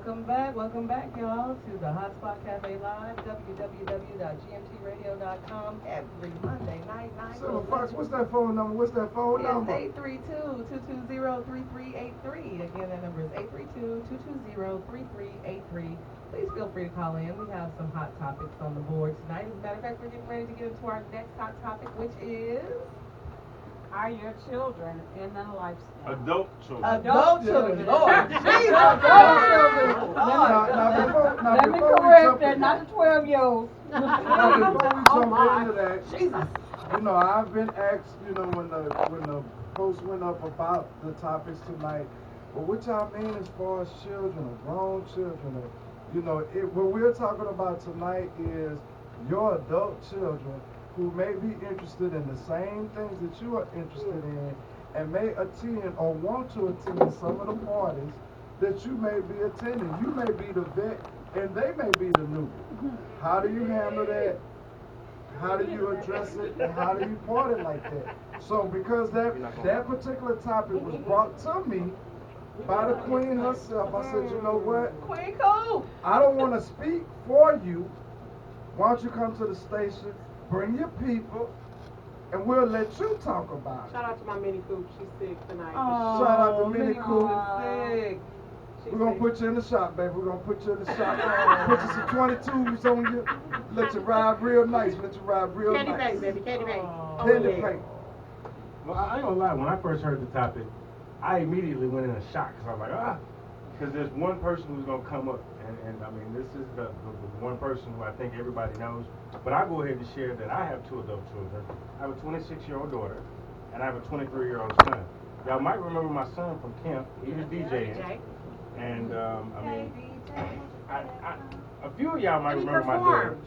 welcome back, y'all, to the HotSpot Cafe Live, www.gmtradio.com, every Monday night, 9 to So, 11. Fox, what's that phone number? What's that phone number? It's 832-220-3383. Again, that number is 832-220-3383. Please feel free to call in. We have some hot topics on the board tonight. As a matter of fact, we're getting ready to get into our next hot topic, which is... Are your children in the lifestyle? Adult children. Adult children. Lord, Jesus. Now, Let me before we correct jump that, in- not the 12-year-olds. Now, before we jump into that, Jesus. I've been asked, when the post went up about the topics tonight, well, what y'all mean as far as children, or grown children, or, what we're talking about tonight is your adult children who may be interested in the same things that you are interested in and may attend or want to attend some of the parties that you may be attending. You may be the vet and they may be the newbie. How do you handle that? How do you address it? And how do you party like that? So because that particular topic was brought to me by the queen herself, I said, you know what? Queen Cool. I don't want to speak for you. Why don't you come to the station, bring your people, and we'll let you talk about it. Shout out to my Minnie Coop. She's sick tonight. Shout out to Minnie Coop. Sick. We're going to put you in the shop, baby. We're going to put you in the shop. Put you some 22s on you. Let you ride real nice. Let you ride real Candy nice. paint, baby. Candy paint. Candy paint. Well, I ain't gonna lie, when I first heard the topic, I immediately went in a shock, because I was like, because there's one person who's gonna come up, and I mean, this is the one person who I think everybody knows, but I'll go ahead and share that I have 2 adult children. I have a 26-year-old daughter, and I have a 23-year-old son. Y'all might remember my son from camp. He was DJing. And, a few of y'all might remember my daughter.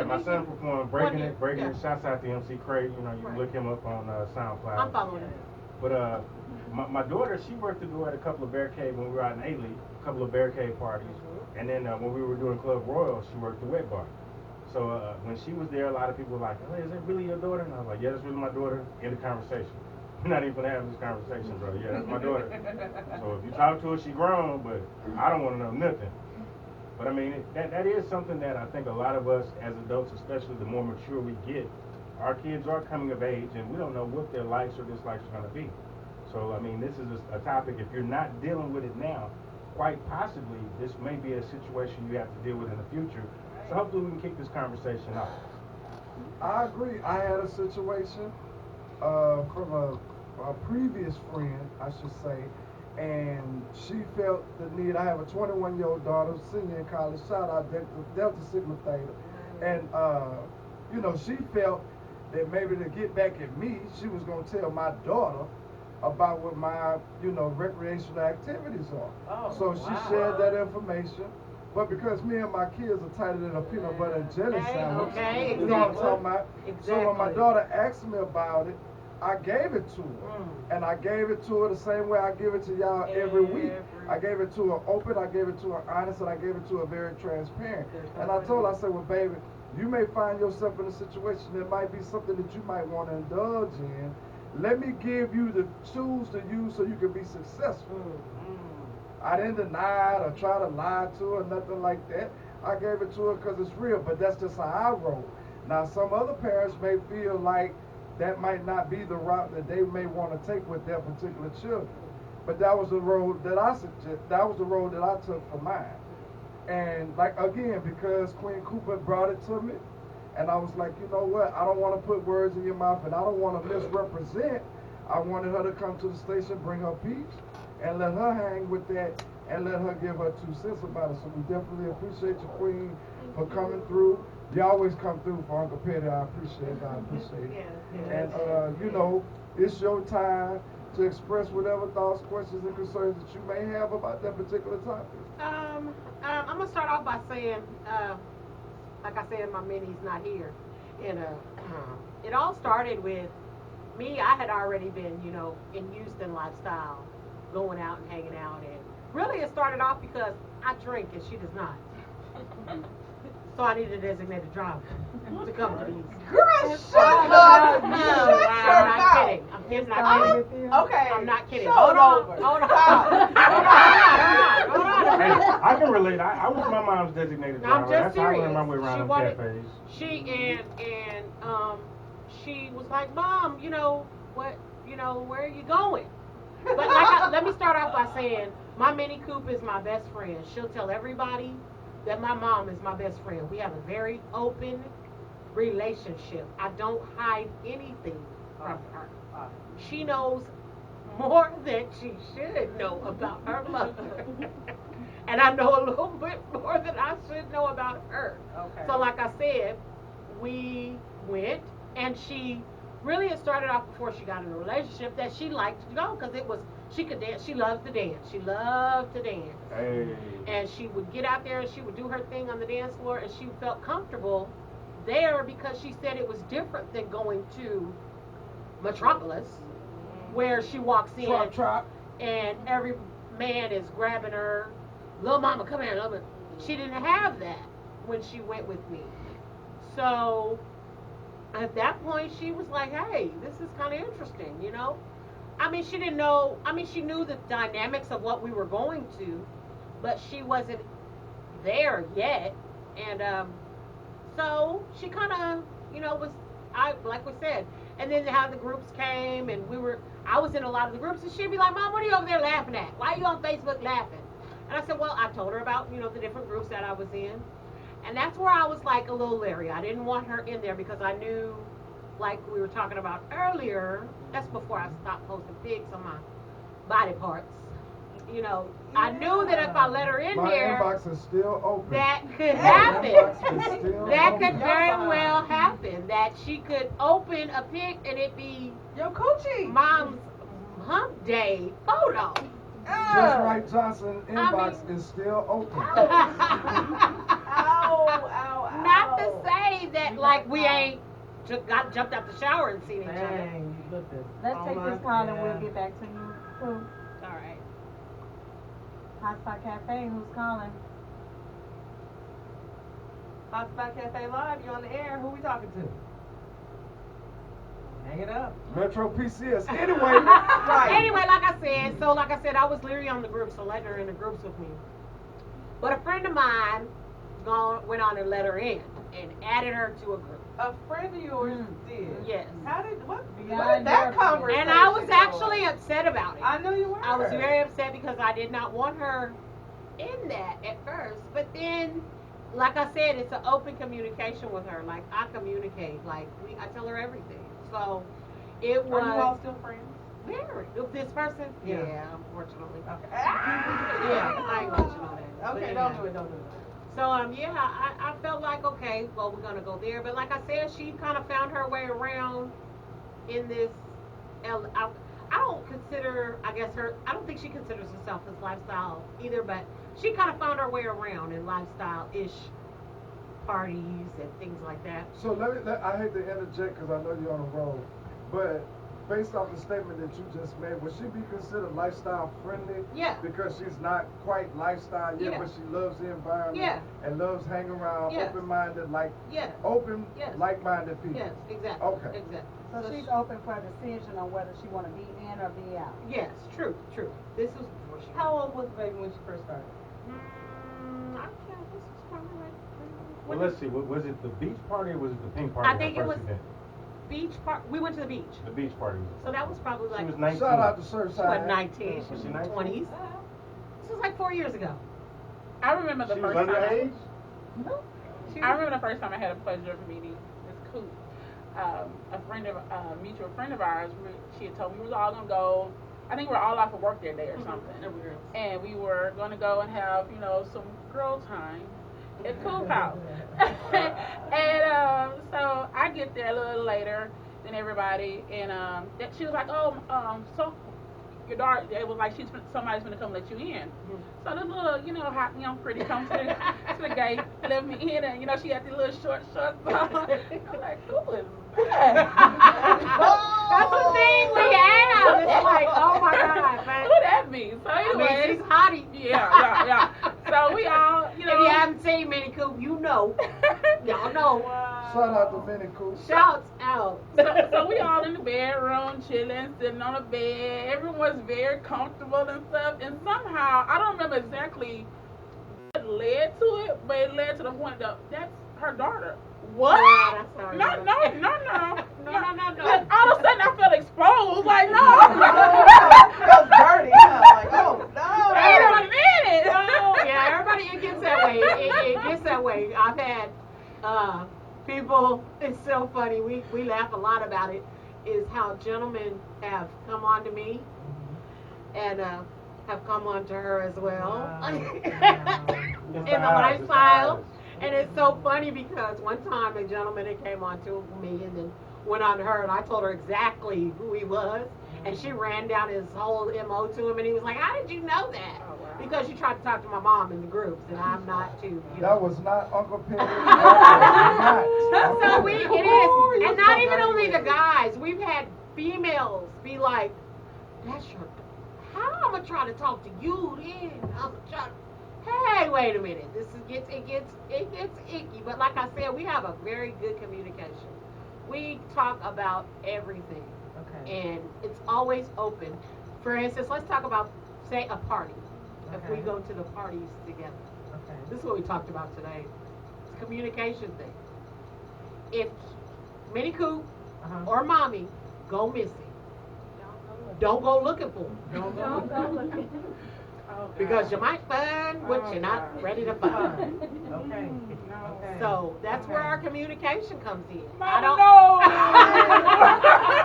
My son performed Breaking It. Shouts out to MC Craig. You can look him up on SoundCloud. I'm following him. But my daughter, she worked to go at a couple of barricade when we were out in A-League, a couple of barricade parties. And then when we were doing Club Royal, she worked the wet bar. So when she was there, a lot of people were like, oh, is that really your daughter? And I was like, yeah, that's really my daughter. End of conversation. We're not even gonna have this conversation, bro. Yeah, that's my daughter. So if you talk to her, she grown, but I don't want to know nothing. But I mean, that is something that I think a lot of us as adults, especially the more mature we get, our kids are coming of age and we don't know what their likes or dislikes are going to be. So, I mean, this is a topic, if you're not dealing with it now, quite possibly this may be a situation you have to deal with in the future. So hopefully we can kick this conversation off. I agree. I had a situation from a previous friend, I should say, and she felt the need. I have a 21-year-old daughter, senior in college. Shout out Delta Sigma Theta. And, she felt that maybe to get back at me, she was going to tell my daughter about what my, recreational activities are. So she shared that information. But because me and my kids are tighter than a peanut butter and jelly sandwich, you know what I'm talking about? So when my daughter asked me about it, I gave it to her. And I gave it to her the same way I give it to y'all every week. I gave it to her open, I gave it to her honest, and I gave it to her very transparent. And I told her, I said, well, baby, you may find yourself in a situation that might be something that you might want to indulge in. Let me give you the tools to use so you can be successful. I didn't deny it or try to lie to her, nothing like that. I gave it to her because it's real, but that's just how I roll. Now, some other parents may feel like that might not be the route that they may want to take with their particular children. But that was the road that I took for mine. And again, because Queen Cooper brought it to me, and I was like, you know what, I don't want to put words in your mouth and I don't want to misrepresent. I wanted her to come to the station, bring her peeps, and let her hang with that and let her give her 2 cents about it. So we definitely appreciate you, Queen, for coming through. You always come through for Uncle Petty. I appreciate it. And, it's your time to express whatever thoughts, questions, and concerns that you may have about that particular topic. I'm going to start off by saying, like I said, my Minnie's not here. And it all started with me. I had already been, in Houston lifestyle, going out and hanging out. And really it started off because I drink and she does not. So I need a designated driver to come to these. Girl, shut up! I'm not kidding. I'm not kidding. Okay. I'm not kidding. Hold on. Hold on. I can relate. I was my mom's designated No, I'm driver. just That's how I serious. learned my way around She them wanted, cafes. she was like, Mom, what, where are you going? But let me start off by saying, my Mini Coop is my best friend. She'll tell everybody that my mom is my best friend. We have a very open relationship. I don't hide anything from her. She knows more than she should know about her mother. And I know a little bit more than I should know about her. Okay. So like I said, we went, and she really had started off before she got in a relationship that she liked to go because she could dance. She loved to dance. She loved to dance. Hey. And she would get out there and she would do her thing on the dance floor, and she felt comfortable there because she said it was different than going to Metropolis, where she walks in Trap. and every man is grabbing her. Little mama, come here, little mama. She didn't have that when she went with me. So at that point, she was like, hey, this is kind of interesting, I mean, she didn't know, she knew the dynamics of what we were going to, but she wasn't there yet. And so she kind of, like we said, and then how the groups came, and I was in a lot of the groups, and she'd be like, Mom, what are you over there laughing at? Why are you on Facebook laughing? And I said, well, I told her about, the different groups that I was in. And that's where I was like a little leery. I didn't want her in there because I knew, like we were talking about earlier, that's before I stopped posting pics on my body parts. I knew that if I let her in My there, inbox is still open. that could My happen. inbox is still That open. could very well happen. That she could open a pic and it be Yo, coochie. Mom's hump day photo. Just right Johnson inbox is still open. Ow, ow. Not to say that like we ain't got jumped out the shower and seen each other. Dang, look this. Let's Oh take my this call and we'll God. get back to you. Who? All right. HotSpot Cafe, who's calling? HotSpot Cafe Live, you on the air. Who we talking to? Hang it up. Metro PCS. Anyway, Anyway, like I said, I was leery on the group, so letting her in the groups with me. But a friend of mine went on and let her in and added her to a group. A friend of yours did. Yes. How did what? Yeah, What did that yeah. conversation? And I was go? actually upset about it. I know you were. I was very upset because I did not want her in that at first. But then, like I said, it's an open communication with her. Like I communicate. Like I tell her everything. So it was. Are you all still friends? Very. With this person? Yeah. Unfortunately. Okay. Yeah, I ain't gonna know that. Okay, But don't yeah. do it. Don't do it. So I felt like okay, well we're gonna go there, but like I said, she kind of found her way around in this. I don't consider, I guess I don't think she considers herself as lifestyle either, but she kind of found her way around in lifestyle-ish parties and things like that. so I hate to interject because I know you're on a roll, but based off the statement that you just made, would she be considered lifestyle friendly? Yeah. Because she's not quite lifestyle yet, Yeah. but she loves the environment. Yeah. And loves hanging around, Yes. open-minded, Yes. open, Yes. like-minded people. Yes, exactly. Okay. Exactly. So she's open for a decision on whether she want to be in or be out. Yes, true. This was before she. How old was the baby when she first started? I can't. This was probably like. Well, let's see. Was it the beach party or was it the pink party? I think her it first was- event? Beach park. We went to the beach, The beach party. so that was probably She like was 19. Shout out to she was Surfside. 19, Was she 19? 20s. This was like 4 years ago. I remember the She was first time. underage? I remember the first time I had a pleasure of meeting Miss Coop. A mutual friend of ours. She had told me we was all gonna go. I think we were all off of work that day or something, and we were gonna go and have some girl time at Coop House. And so I get there a little later than everybody, and she was like, so your daughter, it was like somebody's gonna come let you in. So this little, hot young pretty comes to the gate, let me in, and she had the little short shorts on. I'm like, who is that? That's the thing we have. It's like, oh my God, man. Who that be? So anyway, she's hottie. yeah. So we all, If you haven't seen Minnie Coop, you know. Y'all know. Shout out to Minnie Coop. Shouts out. So we all in the bedroom, chilling, sitting on the bed. Everyone's very comfortable and stuff. And somehow, I don't remember exactly but it led to the point that that's her daughter. What? Yeah, that's her. No. No, no, no. Like, all of a sudden, I felt exposed. Like, no. Feels dirty, huh? Like, oh, no. Wait a minute. No, yeah, everybody, it gets that way. It gets that way. I've had people, it's so funny, we laugh a lot about it, is how gentlemen have come on to me and have come on to her as well. Wow. In the lifestyle. And it's so funny because one time a gentleman that came on to me and then went on to her and I told her exactly who he was. And she ran down his whole MO to him and he was like, how did you know that? Oh, wow. Because you tried to talk to my mom in the groups and I'm not too. You know. That was not Uncle Penny. That was not. So it is. And not even only the guys. We've had females be like, that's your, how I'm going to try to talk to you then? I'm going to try to. Hey, wait a minute. It gets icky. But like I said, we have a very good communication. We talk about everything. Okay. And it's always open. For instance, let's talk about, say, a party. If we Okay. go to the parties together. Okay. This is what we talked about today. It's a communication thing. If Minnie Coop or Mommy go missing, don't go looking for them. Don't go looking. Oh, God. Because you might find what Oh, you're not God. ready to find. Okay. No. Okay. So that's where Okay. our communication comes in. Mama, don't. no.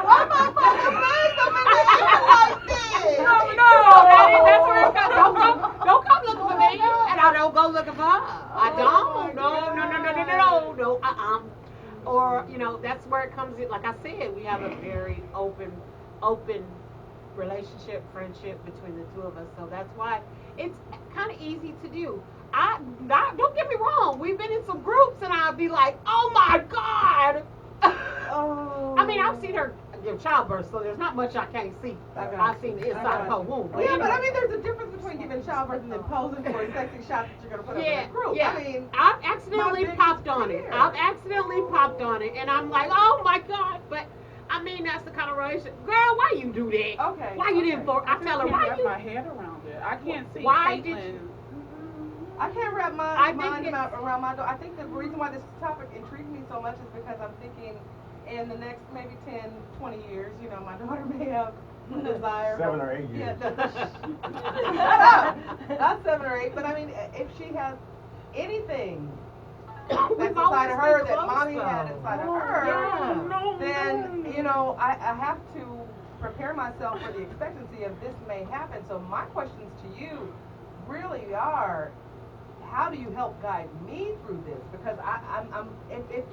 Why am I supposed to say something to you like this? Mama, That's no. where it comes. Don't come looking for me, and I don't go looking for her. I don't. No. Or that's where it comes in. Like I said, we have a very open relationship, friendship between the two of us. So that's why it's kind of easy to do. Don't get me wrong. We've been in some groups, and I'll be like, oh my God. Oh. I mean, I've seen her give childbirth, so there's not much I can't see. I've seen the inside of her womb. Yeah, but I mean, there's a difference between giving childbirth and then posing for a sexy shot that you're gonna put up in a group. Yeah. I mean, I've accidentally my popped on biggest it. fear. I've accidentally popped on it, and I'm like, oh my God. But I mean, that's the kind of relationship. Girl, why you do that? Okay. Why you didn't? I I tell her, can't why wrap you? my head around it. I can't see Why did Caitlyn. you- I can't wrap I my think mind it's- around my daughter. I think the reason why this topic intrigues me so much is because I'm thinking in the next maybe 10, 20 years, my daughter may have the desire. 7 or 8 years. Yeah, not 7 or 8, but I mean, if she has anything that's We've inside always of her been that close, mommy though. had inside of her, Yeah. then I have to prepare myself for the expectancy of this may happen. So my questions to you really are, how do you help guide me through this? Because I'm if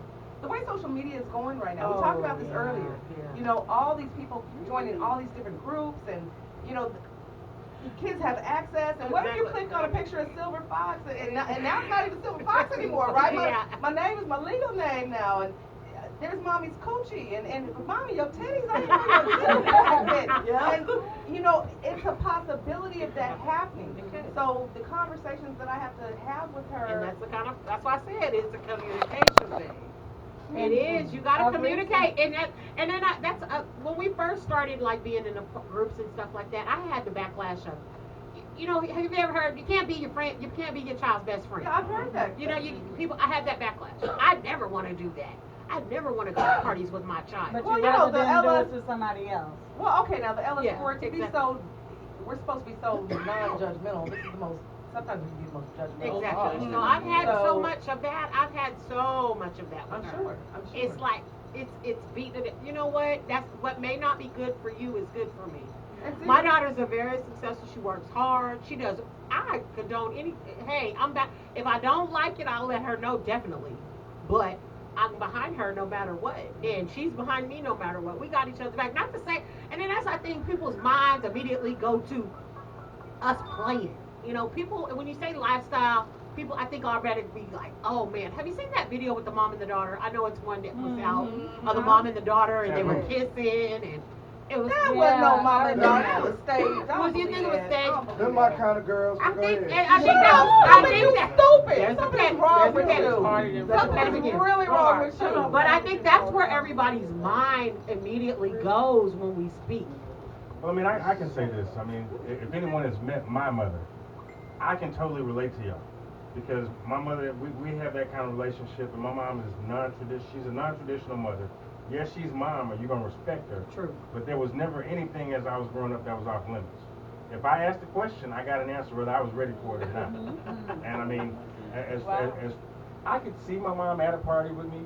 the way social media is going right now, we talked about this earlier. Yeah. All these people joining all these different groups, and the kids have access. And what if you Exactly. click on a picture of Silver Fox, and now it's not even Silver Fox anymore, right? Yeah. My name is my legal name now, and there's mommy's coochie, and mommy, your titties, I know your titties. Yeah. And it's a possibility of that happening. Okay. So the conversations that I have to have with her. And that's why I said it's a communication thing. It is. You got to communicate, and that's when we first started like being in the groups and stuff like that. I had the backlash of, have you ever heard you can't be your friend, you can't be your child's best friend. Yeah, I've heard that. I had that backlash. I never want to do that. I never want to go to parties with my child. But Well, you you know, rather the than Ella- do it to somebody else. Well, okay, now the Ella Yeah, for it to be exactly. so, we're supposed to be so non-judgmental. This is the most. Sometimes we can be the most judgmental. Exactly. So I've had so much of that. I've had so much of that. I'm with her. sure. It's like it's beating it. You know what? That's what may not be good for you is good for me. That's it. My daughter's a very successful. She works hard. She does. I condone any. Hey, I'm back. If I don't like it, I'll let her know definitely. But I'm behind her no matter what, and she's behind me no matter what. We got each other's back. Not to say, and then that's I think people's minds immediately go to us playing. People when you say lifestyle, people I think already be like, oh man, have you seen that video with the mom and the daughter? I know it's one that was out of the mom and the daughter, and they were kissing, and it was. That wasn't no mama and daughter. Yeah. That was staged. I Was you don't think it believe was that. I staged? don't believe They're my that. kind of girls. So I go think, ahead. and I think that's stupid. There's a Something's pet. wrong with There's a you. pet. Something's really wrong with you. But I think that's where everybody's mind immediately goes when we speak. Well, I mean, I can say this. I mean, if anyone has met my mother, I can totally relate to y'all. because my mother, we have that kind of relationship, and my mom is non-traditional. She's a non-traditional mother. Yes, she's mom, and you're gonna respect her. True. But there was never anything as I was growing up that was off limits. If I asked a question, I got an answer whether I was ready for it or not. And I mean, as I could see my mom at a party with me,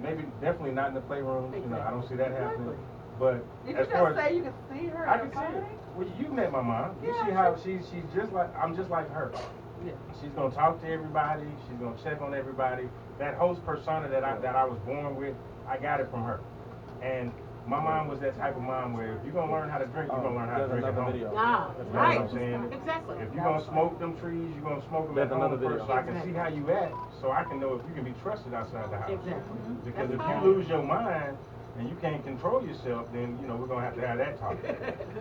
maybe definitely not in the playroom. You know, I don't see that happening. But Did as you far just as say you could see her I at a can see party? it. Well, you met my mom. You Yeah, see how she's just like I'm just like her. Yeah. She's gonna talk to everybody. She's gonna check on everybody. That host persona that I was born with, I got it from her. And my mom was that type of mom where if you're gonna learn how to drink, you're gonna learn how to drink at home. You know Ah, what right. I'm saying? Exactly. If you're gonna smoke them trees, you're gonna smoke them at home first, so I can see how you act, so I can know if you can be trusted outside the house. Exactly. Because That's if fine. you lose your mind and you can't control yourself, then we're gonna have to have that talk.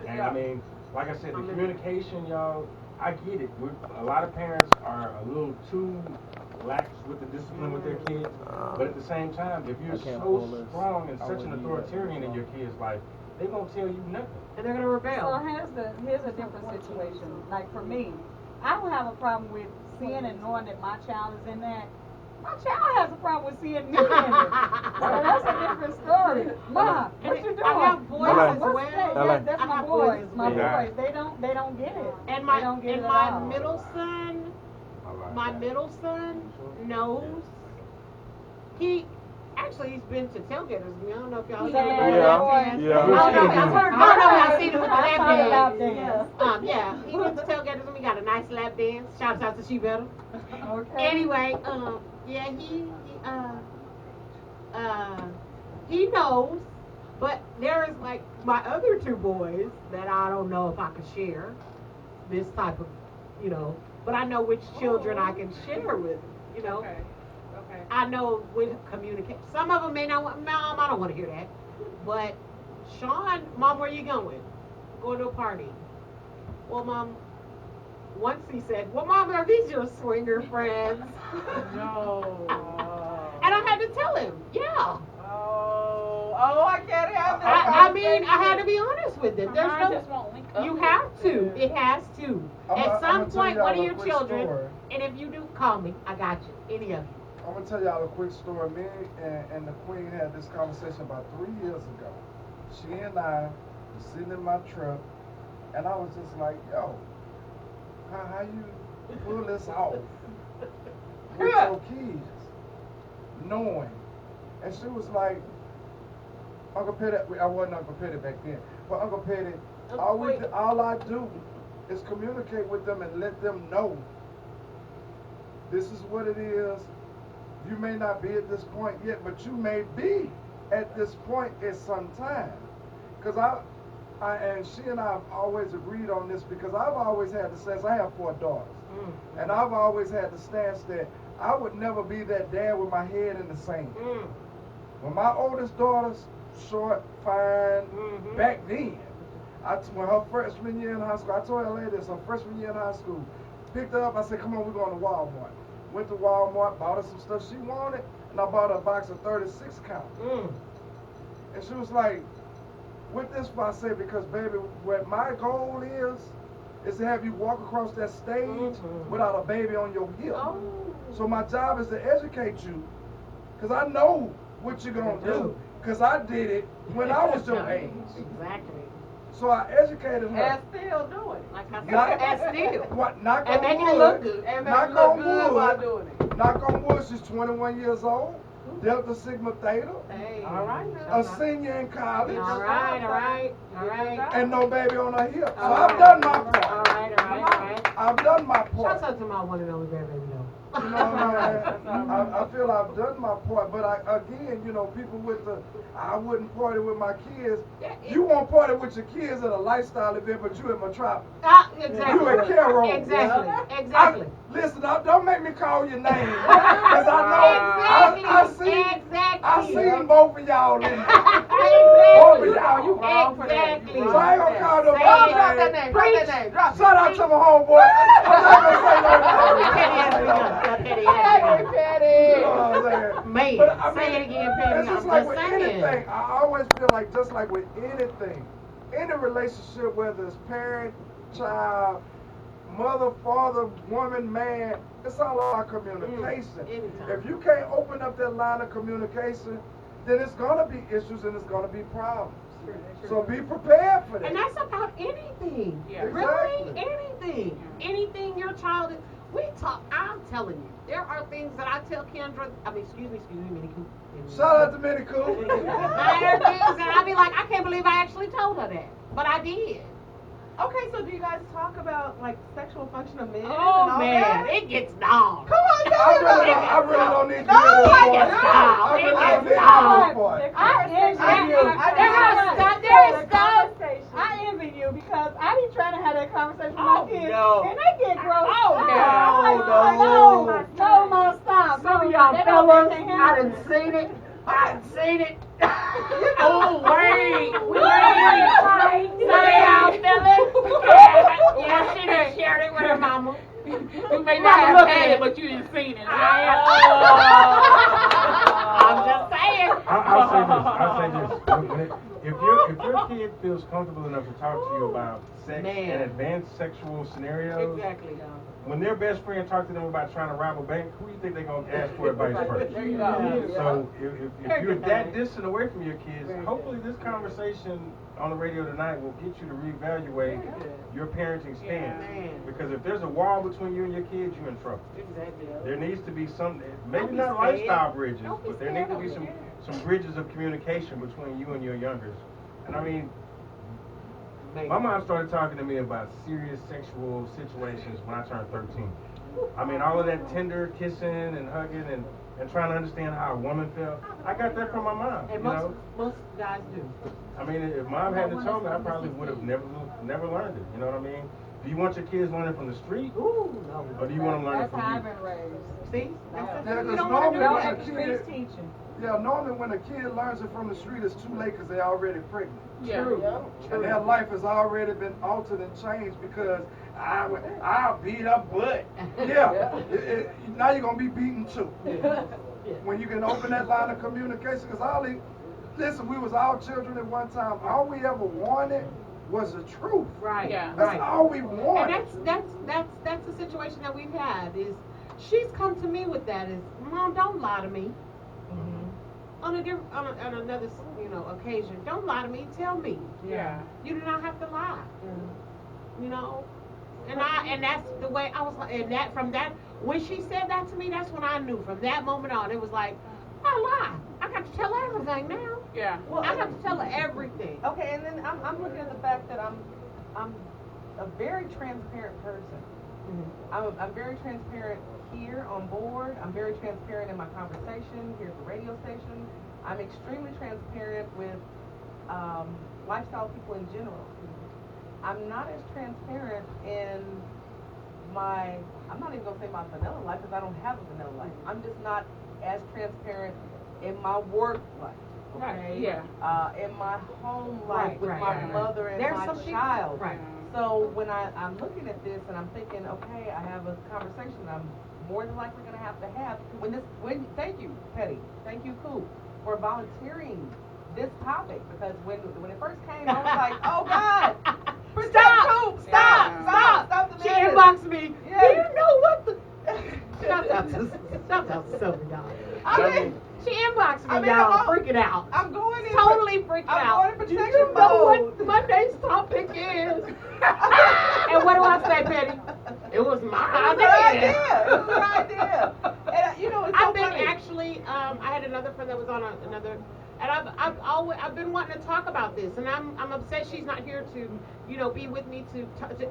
And I mean, like I said, the communication, y'all, I get it. A lot of parents are a little too lax with the discipline with their kids, but at the same time, if you're so strong and such an authoritarian in your kids' life, they won't tell you nothing. And they're gonna rebel. So here's a different situation. Like for me, I don't have a problem with seeing and knowing that my child is in that. My child has a problem with seeing me in it. So that's a different story. Ma, what you doing? I have boys Ma, as what's well. that? LA. That's I my have boys boys. as My well. boys. They don't get it. And They don't get it at my all. middle son, knows. He's been to tailgaters. I don't know if y'all Yeah. celebrate Yeah. that. Yeah. I don't know if y'all seen it with the I saw the lap lap dance. dance. Yeah, he went to tailgaters and we got a nice lap dance. Shouts out to She Better. Okay. Anyway, yeah, he knows, but there is like my other two boys that I don't know if I could share this type of, but I know which children I can share with, Okay. I know when communicate. Some of them may not want, Mom, I don't want to hear that. But Sean, Mom, where you going? Going to a party. Well, Mom, once he said, well, Mom, are these your swinger friends? No. And I had to tell him, yeah. Oh, I can't have that. I mean, I had to be honest with it. There's Mine no, just won't link up. you have to. It has to. At some point, one of your children, Story. and if you do, call me. I got you. Any of you. I'm gonna tell y'all a quick story. Me and the Queen had this conversation about 3 years ago. She and I were sitting in my truck, and I was just like, "Yo, how you pull this off with your kids, knowing?" And she was like, "Uncle Petty, I wasn't Uncle Petty back then, but Uncle Petty, all I do is communicate with them and let them know this is what it is. You may not be at this point yet, but you may be at this point at some time." Because I and she and I have always agreed on this, because I've always had the sense, I have 4 daughters, and I've always had the stance that I would never be that dad with my head in the sand. When my oldest daughter's short, fine, back then, when her freshman year in high school, I told her later this, her freshman year in high school, picked her up, I said, "Come on, we're going to Walmart." Went to Walmart, bought her some stuff she wanted, and I bought her a box of 36 count. And she was like, "With this," I said, "because baby, what my goal is to have you walk across that stage without a baby on your hip. So my job is to educate you, because I know what you're going to do, because I did it when I was your age." Exactly. So I educated her. And still doing it. Like I said, and still. What, knock And on making wood, it look good. And knock make it look on good while wood, doing it. knock on wood, she's 21 years old, Delta Sigma Theta, Hey. All right now. a senior in college, All right. and no baby on her hip. So All I've right. done my All part. right. I've done my part. Shouts out to my one and only baby, though. You know what I'm saying? I feel I've done my part, but again, people with I wouldn't party with my kids. You won't party with your kids at a lifestyle event, but you at Metropolis. Exactly. You at Carol. Exactly. Listen, don't make me call your name, because I seen both of y'all in there. Both of y'all. You wrong for that. Exactly. So I ain't gonna call no Drop name. that name. Drop that name. Drop Shout out to my homeboy. I'm not gonna say no name. Petty. You know what I'm saying? Man, But I say mean, it again, Petty. it's just I'm like just with saying. anything. I always feel like, just like with anything, any relationship, whether it's parent, child, mother, father, woman, man, it's all about communication. Anytime. If you can't open up that line of communication, then it's gonna be issues and it's gonna be problems. So be prepared for that. And that's about anything. Yeah. Really, Exactly. anything. Anything your child is. We talk. I'm telling you, there are things that I tell Kendra. I mean, excuse me, Minnie Cooper. Shout out to Minnie Cool. There are things that I be like, I can't believe I actually told her that, but I did. Okay, so do you guys talk about like sexual function of men and Oh all man, that? it gets down. Come on, I tell me about it. really don't need to No, hear this I part. get down. I really It don't gets need to hear down. this part. I envy you because I be trying to have that conversation with Oh, my kids, no. and they get gross. Oh, up. no. I'm like, No. no, stop. Some of No, y'all they don't fellas, think they I have done it. seen it. I done seen it. Oh, wait. Some of y'all fellas. Yeah, she done shared it with her mama. You may Mama, not have look had at it, it. but you didn't seen it. I'm just saying. I'll say this. If your kid feels comfortable enough to talk to you about sex Man. and advanced sexual scenarios, Exactly. when their best friend talks to them about trying to rob a bank, who do you think they're going to ask for advice first? There you go. So if you're good that thing. distant away from your kids, Very hopefully this conversation on the radio tonight will get you to reevaluate Very good. your parenting stance. Man. Because if there's a wall between you and your kids, you're in trouble. Exactly. There needs to be some, Don't maybe be not scared. lifestyle bridges, Don't be but there need to scared be of some bridges of communication between you and your youngers. And I mean, my mom started talking to me about serious sexual situations when I turned 13. I mean, all of that tender kissing and hugging and trying to understand how a woman felt, I got that from my mom. And You know? most guys do. I mean, if mom hadn't told me, I probably would have never learned it. You know what I mean? Do you want your kids learning from the street, Ooh, no. or do you want them learning That's how I've from you? been raised. See? That's Yeah, the thing. You 'cause don't want to do normally No when that. a experienced kid, teaching. yeah, normally when a kid learns it from the street, it's too late because they're already pregnant. Yeah. And their life has already been altered and changed because I'll beat up butt. Yeah, now you're going to be beaten too. When you can open that line of communication, because listen, we was all children at one time. All we ever wanted was the truth. Right. Yeah. That's Right. all we wanted. And that's the situation that we've had is she's come to me with that is, Mom, don't lie to me. On another occasion, don't lie to me. Tell me. Yeah. You do not have to lie. You know, and that's the way I was. And that from that when she said that to me, that's when I knew. From that moment on, it was like, I lie. I got to tell her everything now. Yeah. Well, I have to tell her everything. Okay, and then I'm looking at the fact that I'm a very transparent person. I'm very transparent here on board. I'm very transparent in my conversation here at the radio station. I'm extremely transparent with lifestyle people in general. I'm not as transparent in I'm not even gonna say my vanilla life because I don't have a vanilla life. I'm just not as transparent in my work life. Okay. Right, yeah. In my home life Right, with right, my right. mother and There's my some people- child. right. So when I'm looking at this and I'm thinking, okay, I have a conversation I'm more than likely going to have. Thank you, Petty. Thank you, Coop, for volunteering this topic because when it first came, I was like, oh God, protect Coop, stop the She madness. inboxed me. Yeah. Do you know what the? Shout out to Sylvia, y'all. I mean, She inboxed me, I mean, y'all, I'm freaking out. I'm going in. Totally freaking I'm out. going in Do protection you know mode. what Monday's topic is? And what do I say, Petty? It was my It was her idea. idea. It was her idea. And it's so I've been funny. actually. I had another friend that was on another, and I've been wanting to talk about this, and I'm upset she's not here to be with me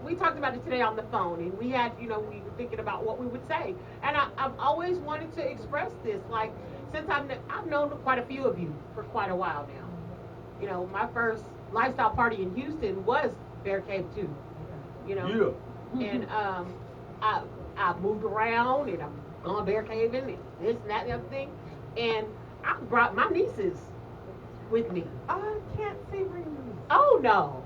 we talked about it today on the phone, and we had we were thinking about what we would say, and I've always wanted to express this, like since I've known quite a few of you for quite a while now. My first lifestyle party in Houston was Bear Cave 2. Yeah. And I moved around and I'm gone bear caving and this and that and the other thing. And I brought my nieces with me. I can't see bringing you. Oh no.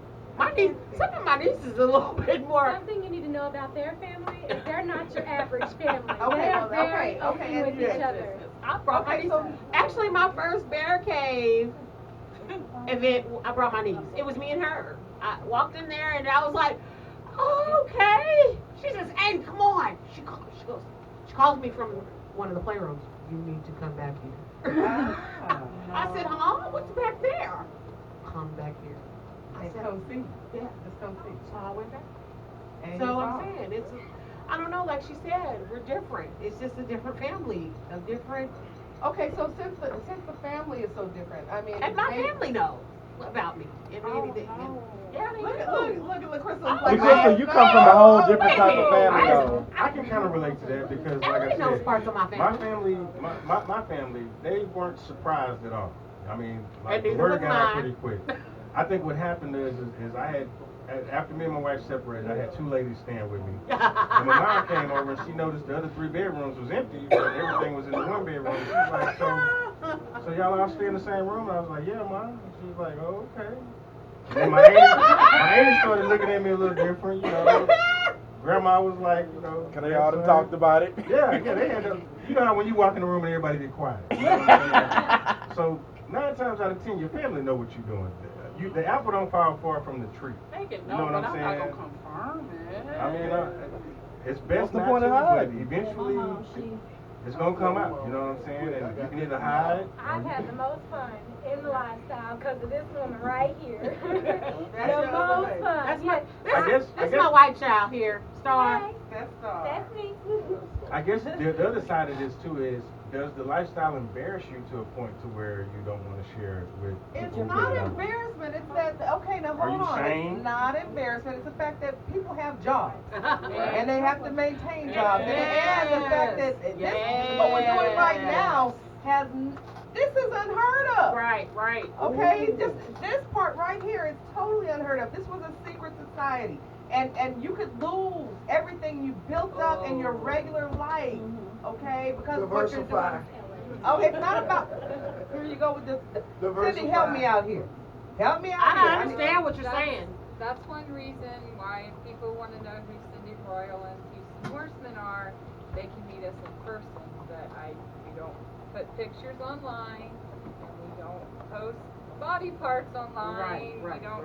Some of my nieces are a little bit more. Something you need to know about their family is they're not your average family. Okay, They're well, very okay, open with yes, each other. I brought my Okay, nieces. so- Actually, my first bear cave event, I brought my niece. It was me and her. I walked in there and I was like, Oh, okay. She says, hey, come on. She calls me from one of the playrooms. You need to come back here. I said, huh? What's back there? Come back here. I said, come see. yeah. Just come see. So I went back. And So you I'm saw. saying, I don't know, like she said, we're different. It's just a different family, a different, Okay, so since the family is so different, I mean, and my they- family knows about me and anything. no. Yeah, they Look at do. Crystal's Oh, like, But Crystal, you come from a whole different type of family, Hey. though. I can kind of relate to that because, like I Everybody knows said, parts of my family. my family, they weren't surprised at all. I mean, like, And the neither word was got out mine. pretty quick. I think what happened is I had, after me and my wife separated, I had two ladies staying with me. And when mine came over and she noticed the other 3 bedrooms was empty, but everything was in the 1 bedroom, she was like, so y'all all stay in the same room? And I was like, yeah, Mom. And she was like, oh, okay. And then my auntie started looking at me a little different, you know. Grandma was like, you know. They all done talked about it. Yeah, they had to, you know how when you walk in the room and everybody get quiet. You know what I'm saying? So 9 times out of 10, your family know what you're doing. The apple don't fall far from the tree. They can You know know, what but I'm I'm not saying? gonna confirm it. I mean, it's best What's the not point to, of but hiding? eventually it's gonna come out. You know what I'm saying? And you can either hide. or I've you had can- the most fun in the lifestyle because of this woman right here. That's the your other most lady. fun. That's my, I guess- that's my white child here, Star. Hi, That's that's me. I guess the other side of this too is, does the lifestyle embarrass you to a point to where you don't want to share it with It's people? not embarrassment. It's that, okay, now Are hold you on. ashamed? It's not embarrassment. It's the fact that people have jobs. And they have to maintain jobs. And the fact that what we're doing right now this is unheard of. Right. Okay, this part right here is totally unheard of. This was a secret society. And you could lose everything you built up in your regular life. Okay? Because of what you're Diversify. doing. Oh, it's not about. Here you go with this. Cindy, help me out here. Help me out here. I understand what you're saying. That's one reason why people want to know who Cindy Royal and Houston Horsemen are. They can meet us in person, but we don't put pictures online, and we don't post body parts online. Right. We don't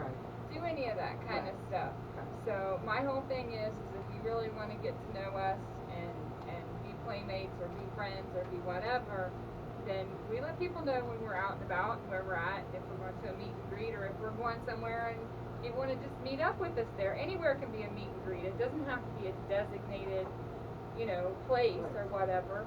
do any of that kind of stuff. So my whole thing is if you really want to get to know us and be playmates or be friends or be whatever, then we let people know when we're out and about and where we're at, if we're going to a meet and greet or if we're going somewhere and you want to just meet up with us there. Anywhere can be a meet and greet. It doesn't have to be a designated, place or whatever.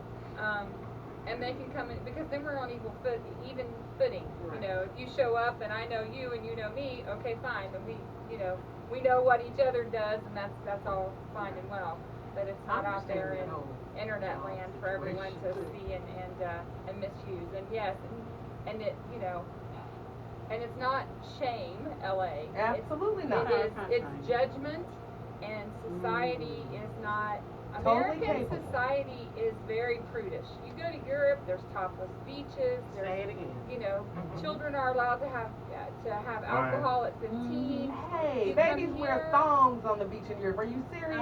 And they can come in because then we're on even footing. Right. If you show up and I know you and you know me, okay, fine. Then we know what each other does, and that's all fine and well. But it's not out there in internet land for everyone to see and misuse. And yes, and it and it's not shame, LA. Absolutely not. It's judgment, and society is not. Totally American capable. society is very prudish. You go to Europe, there's topless beaches. There's, Say it again. children are allowed to have alcohol at 15. Hey, You babies come wear here- thongs on the beach in Europe. Are you serious?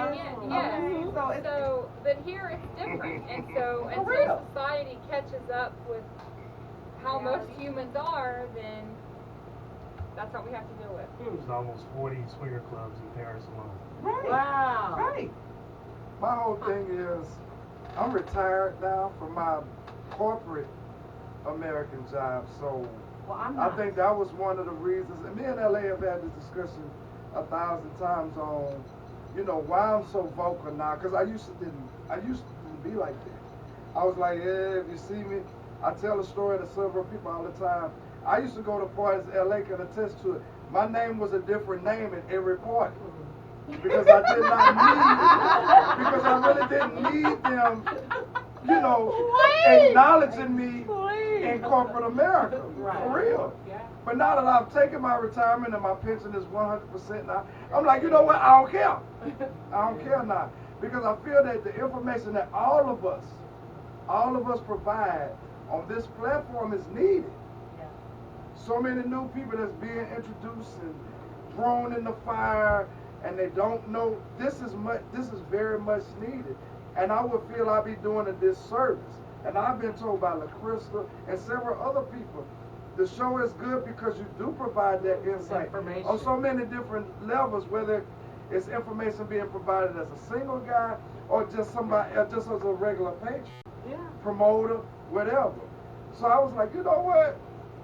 Yes. Okay, so it's But here it's different, and so For until real. society catches up with how most humans are, then that's what we have to deal with. There's almost 40 swinger clubs in Paris alone. right. Wow. Right. My whole thing is, I'm retired now from my corporate American job, so Well, I'm I not. think that was one of the reasons. And me and LA have had this discussion 1,000 times on, why I'm so vocal now. Because I used to didn't be like that. I was like, yeah, if you see me, I tell a story to several people all the time. I used to go to parties. LA can attest to it. My name was a different name at every party. Because I did not need, because I really didn't need them, acknowledging me in corporate America, for real. But now that I've taken my retirement and my pension is 100% now, I'm like, you know what, I don't care. I don't care now. Because I feel that the information that all of us provide on this platform is needed. So many new people that's being introduced and thrown in the fire, and they don't know. This is very much needed, and I would feel I'd be doing a disservice. And I've been told by LaCrystal and several other people, the show is good because you do provide that insight Information. on so many different levels, whether Is information being provided as a single guy or just somebody, just as a regular patron, promoter, whatever? So I was like, you know what?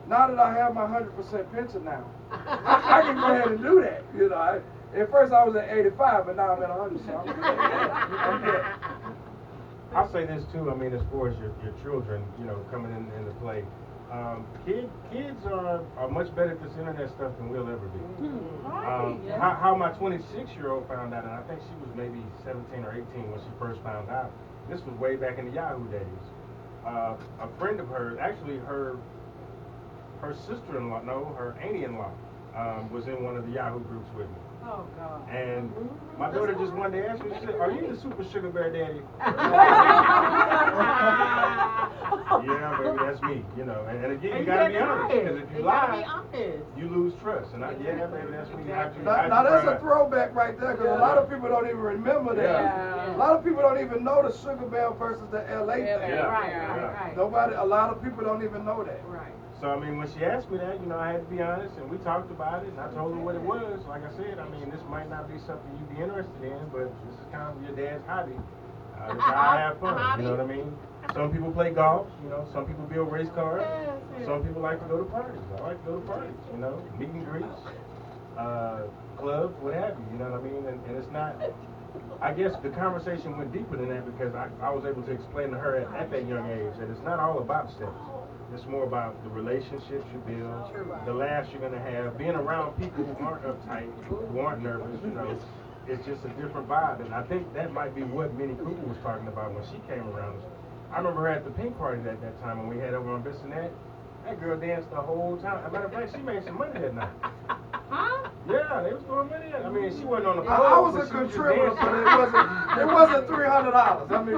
Now that I have my 100% pension now, I can go ahead and do that. You know, at first I was at 85, but now I'm at 100. So I'm good. I'll say this too. I mean, as far as your children, you know, coming into play, kids are much better at this internet stuff than we'll ever be. How my 26-year-old found out, and I think she was maybe 17 or 18 when she first found out. This was way back in the Yahoo days. A friend of hers, actually her sister-in-law, no, her auntie-in-law, was in one of the Yahoo groups with me. Oh, God. And my daughter just one day asked me, she said, "Are you the super sugar bear daddy?" Yeah, baby, that's me, you know. And again, you gotta be honest, because if you lie, you lose trust. And yeah, baby, that's me. Now that's a throwback right there, because a lot of people don't even remember that. Yeah. A lot of people don't even know the Sugar Bear versus the LA thing. Yeah. Right. A lot of people don't even know that. Right. So, I mean, when she asked me that, you know, I had to be honest, and we talked about it, and I told her what it was. Like I said, I mean, this might not be something you'd be interested in, but this is kind of your dad's hobby. This is how I have fun, you know what I mean? Some people play golf, you know, some people build race cars, some people like to go to parties. I like to go to parties, you know, meet and greets, clubs, what have you, you know what I mean? And it's not, I guess the conversation went deeper than that because I was able to explain to her at that young age that it's not all about sex. It's more about the relationships you build, the laughs you're gonna have, being around people who aren't uptight, who aren't nervous, you know. It's just a different vibe, and I think that might be what Minnie Cooper was talking about when she came around. I remember her at the pink party at that time when we had over on Bissonnette. That girl danced the whole time. As a matter of fact, she made some money that night. Huh? Yeah, they was throwing money in. I mean, she wasn't on the I floor. was a contributor, but it wasn't $300. I mean,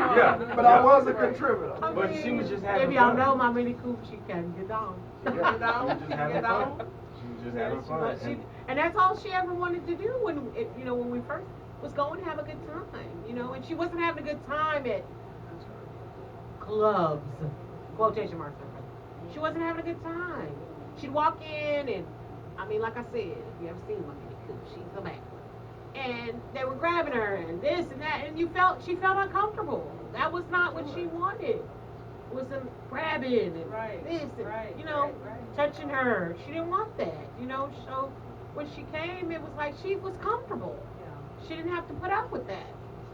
but I was a contributor. But she was just having If y'all fun. know my Minnie Cooper, she can get on. She was just having fun. She was just having fun. And that's all she ever wanted to do when we first was going to have a good time, you know. And she wasn't having a good time at clubs, quotation marks. She wasn't having a good time. She'd walk in and, I mean, like I said, if you ever seen my Minnie Cooper, she's a bad one. And they were grabbing her and this and that, and she felt uncomfortable. That was not what she wanted. It was them grabbing and this and touching her. She didn't want that, you know. So when she came, it was like she was comfortable. She didn't have to put up with that.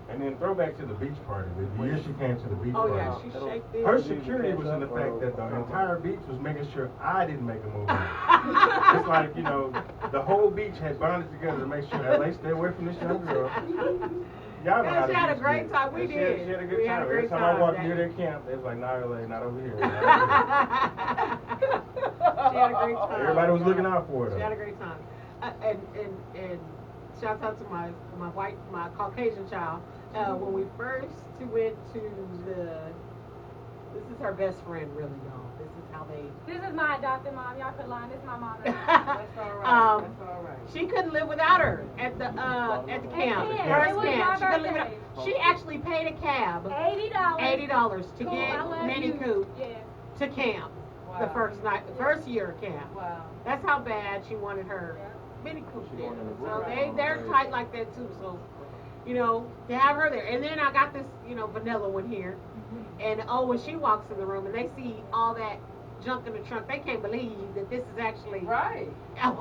And then throwback to the beach party. The year she came to the beach Oh party. yeah, she shaked it. Her security was in the fact that the entire beach was making sure I didn't make a move. It's like, you know, the whole beach had bonded together to make sure LA stay away from this young girl. Y'all know how She had a beach great is. time. We did. She had a good We time. had a Every great time I time walked that near their camp, they was like, nah, LA, not over here. Not over here. She had a great time. Everybody was looking out for her. She had a great time. And shout out to my Caucasian child. When we first went to this is her best friend, really, y'all. This is how they. This is my adopted mom. Y'all could lie. This is my mom. That's all right. That's all right. She couldn't live without her at the camp. It was Camp. my She couldn't live without. birthday. She actually paid a cab. $80. To Cool, I get love Minnie you. Coop Yeah. to camp. The first year of camp. Wow. That's how bad she wanted her Minnie Coop there. So they're tight like that too. So, you know, to have her there. And then I got this, vanilla one here. And when she walks in the room and they see all that junk in the trunk, they can't believe that this is actually Right. Yeah,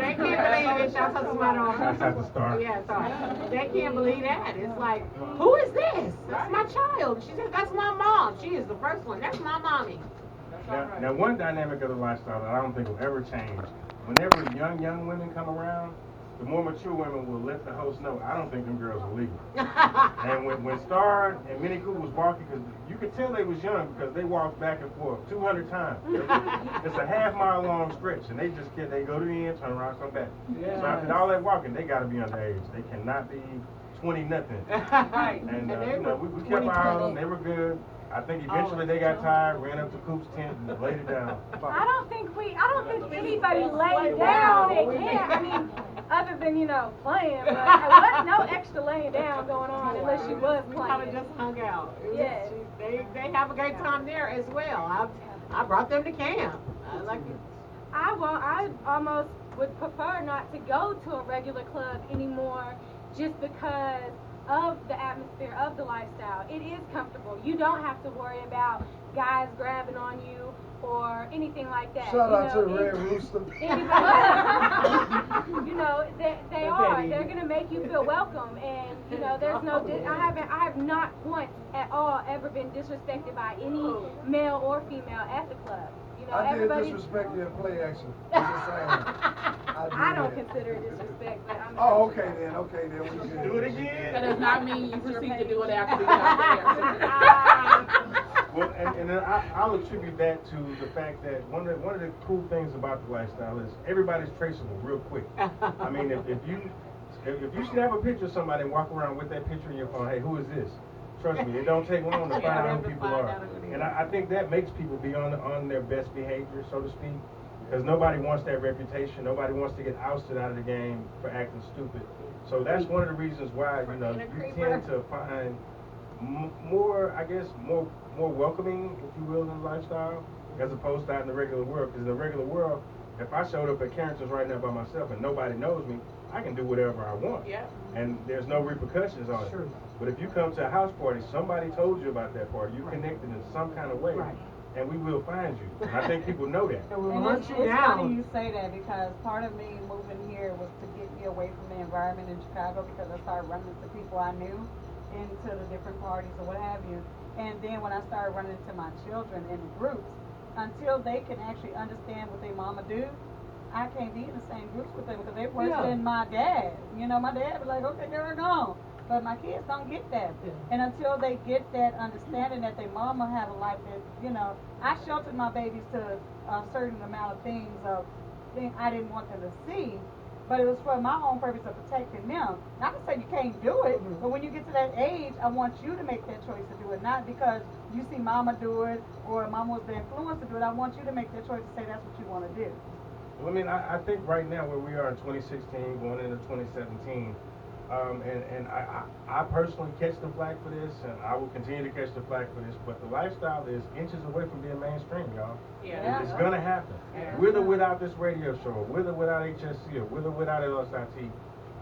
they can't believe it. Shouts out to my daughter. Shouts out to Star. Yeah, sorry. They can't believe that. It's like, who is this? That's my child. She said, that's my mom. She is the first one. That's my mommy. Now, one dynamic of the lifestyle that I don't think will ever change, whenever young women come around, the more mature women will let the host know, I don't think them girls are legal. And when Star and Minnie Cooper was walking, because you could tell they was young because they walked back and forth 200 times. It's a half-mile long stretch, and they go to the end, turn around, come back. Yeah. So after all that walking, they got to be underage. They cannot be 20 nothing. Right. And we kept our eye on them. They were good. I think eventually they got tired, ran up to Coop's tent and laid it down. I don't think anybody laid down at camp. I mean, other than, playing, but there was no extra laying down going on unless she was We kind of playing. just hung out. Yes. They have a great time there as well. I brought them to camp. I like it. I almost would prefer not to go to a regular club anymore just because of the atmosphere, of the lifestyle. It is comfortable. You don't have to worry about guys grabbing on you or anything like that. Shout out to the It- Red Rooster. you know, they are. They're gonna make you feel welcome, and you know, there's no. I have not once at all ever been disrespected by any male or female at the club. You know, I did everybody. disrespect you in play action. I'm just saying. I don't consider it disrespect, but I'm. Oh, okay then. Okay then. We good. Do it again. That does not mean you proceed to do it after we get out there. Well, and then I'll attribute that to the fact that one of the cool things about the lifestyle is everybody's traceable real quick. I mean, if you snap a picture of somebody and walk around with that picture in your phone, hey, who is this? Trust me, it don't take long to find out who people are. And I think that makes people be on their best behavior, so to speak, because nobody wants that reputation. Nobody wants to get ousted out of the game for acting stupid. So that's one of the reasons why you tend to find more, I guess, more welcoming, if you will, in the lifestyle, as opposed to out in the regular world. Because in the regular world, if I showed up at Carrington's right now by myself and nobody knows me, I can do whatever I want. Yeah. And there's no repercussions on it. Sure. But if you come to a house party, somebody told you about that party, you connected in some kind of way, Right. and we will find you. And I think people know that. And we'll And hunt it's you funny down. you say that because part of me moving here was to get me away from the environment in Chicago because I started running into people I knew into the different parties or what have you. And then when I started running into my children in groups, until they can actually understand what their mama do, I can't be in the same groups with them because they're worse than my dad. You know, my dad was like, okay, girl, gone. But my kids don't get that. Yeah. And until they get that understanding that their mama have a life that, you know, I sheltered my babies to a certain amount of things I didn't want them to see, but it was for my own purpose of protecting them. Not to say you can't do it, but when you get to that age, I want you to make that choice to do it, not because you see mama do it or mama was the influence to do it. I want you to make that choice to say that's what you want to do. Well, I mean, I think right now where we are in 2016, going into 2017, and I personally catch the flack for this, and I will continue to catch the flack for this, but the lifestyle is inches away from being mainstream, y'all. Yeah. It's gonna happen. Yeah. With or without this radio show, with or without HSC, or with or without LSIT,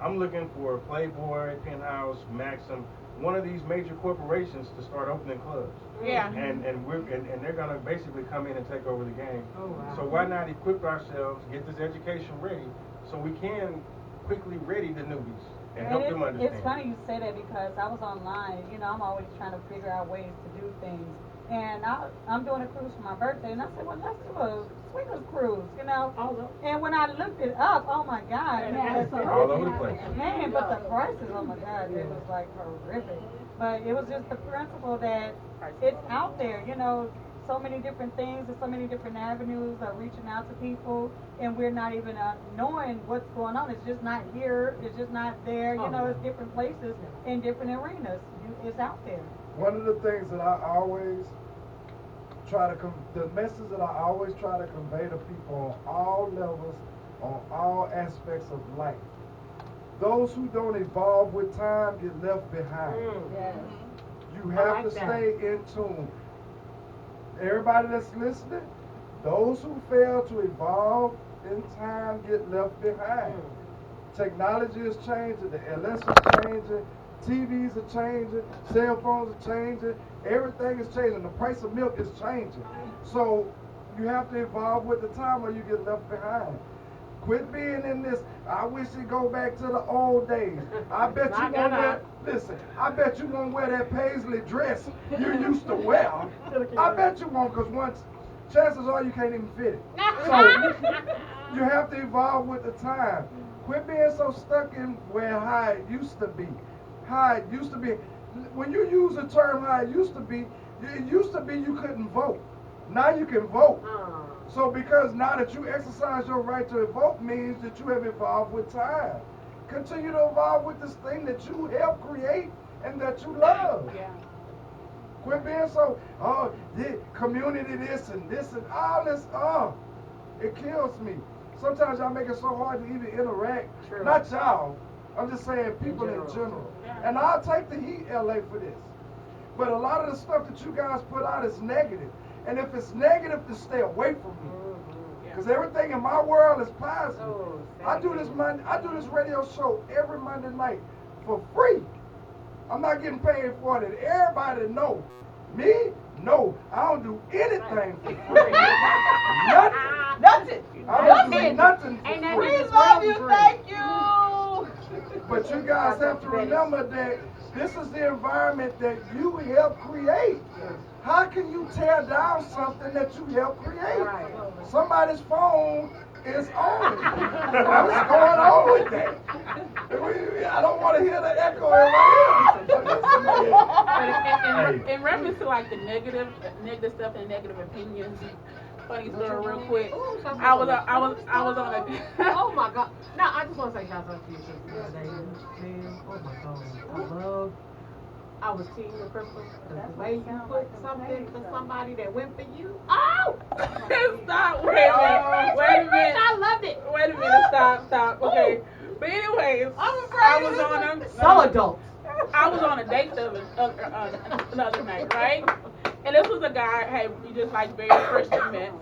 I'm looking for Playboy, Penthouse, Maxim, one of these major corporations to start opening clubs. Yeah. And they're gonna basically come in and take over the game. Oh, wow. So why not equip ourselves, get this education ready, so we can quickly ready the newbies and help them understand. It's funny you say that because I was online. You know, I'm always trying to figure out ways to do things. And I'm doing a cruise for my birthday, and I said, well, let's do a swingers cruise, you know. And when I looked it up, oh my God, man, All over the place. Man, but the prices, oh my God, it was like horrific. But it was just the principle that it's out there, you know, so many different things and so many different avenues of reaching out to people, and we're not even knowing what's going on. It's just not here. It's just not there. You know, it's different places in different arenas. It's out there. One of the things that I always try to the message that I always try to convey to people on all levels, on all aspects of life. Those who don't evolve with time get left behind. Yes. You have to stay in tune. Everybody that's listening, those who fail to evolve in time get left behind. Technology is changing, the LS is changing, TVs are changing, cell phones are changing, everything is changing. The price of milk is changing. So you have to evolve with the time or you get left behind. Quit being in this, I wish it go back to the old days. I bet you won't wear, listen, I bet you won't wear that paisley dress you used to wear. I bet you won't, because once, chances are you can't even fit it. So you have to evolve with the time. Quit being so stuck in how it used to be. How it used to be. When you use the term how it used to be you couldn't vote. Now you can vote. So because now that you exercise your right to vote means that you have evolved with time. Continue to evolve with this thing that you helped create and that you love. Yeah. Quit being so, the community this and all this, it kills me. Sometimes y'all make it so hard to even interact. True. Not y'all. I'm just saying people in general. Yeah. And I'll take the heat, LA, for this. But a lot of the stuff that you guys put out is negative. And if it's negative, then stay away from me. Because everything in my world is positive. Oh, I do this radio show every Monday night for free. I'm not getting paid for it. Everybody know. Me? No. I don't do anything for free. Nothing. I don't do nothing for Ain't that free. We love you, thank you. But you guys have to remember that this is the environment that you help create. How can you tear down something that you help create? Right. Somebody's phone is on. What's going on with that? I don't want to hear the echo in my But in reference to like the negative stuff and negative opinions, funny story real quick. I was on a. Oh my God. No, I just want to say shout out to you today. Man, oh my God. I was teasing the crystal because the way you put something to somebody that went for you. Oh! Stop. Wait a minute. I loved it. Wait a minute. Stop. Okay. But anyways, I was on a. So adult. I was on a date the other night, right? And this was a guy, hey, we just like very freshly met.